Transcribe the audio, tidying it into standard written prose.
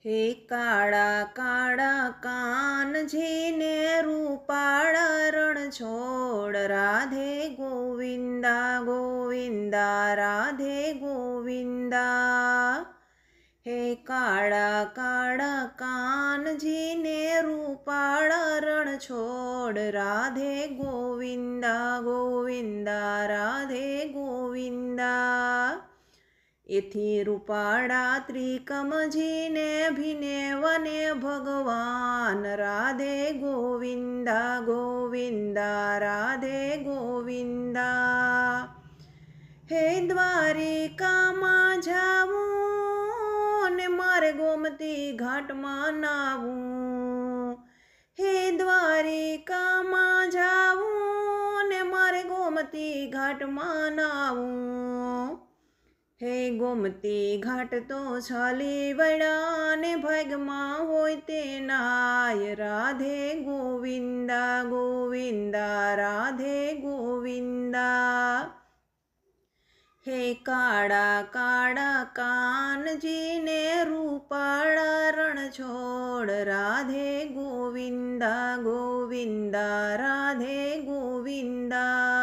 હે કાળા કાળા કાનજીને રૂપાળા રણ છોડ, રાધે ગોવિંદા ગોવિંદા રાધે ગોવિંદા. હે કાળા કાળા કાનજીને રૂપાળા રણ છોડ, રાધે ગોવિંદા ગોવિંદા રાધે ગોવિંદા. એથી રૂપાળા ત્રિકમજીને ભીને વને ભગવાન, રાધે ગોવિંદા ગોવિંદા રાધે ગોવિંદા. હે દ્વારિકામાં જાવું ને મારે ગોમતી ઘાટમાં નાવું. હે દ્વારિકામાં જાવું ને મારે ગોમતી ઘાટમાં નાવું. હે ગોમતી ઘાટ તો છાલી વળ્યા ને ભાગમાં હોય તે નાય, રાધે ગોવિંદા ગોવિંદા રાધે ગોવિંદા. હે કાળા કાળા કાનજીને રૂપાળા રણ છોડ, રાધે ગોવિંદા ગોવિંદા રાધે ગોવિંદા.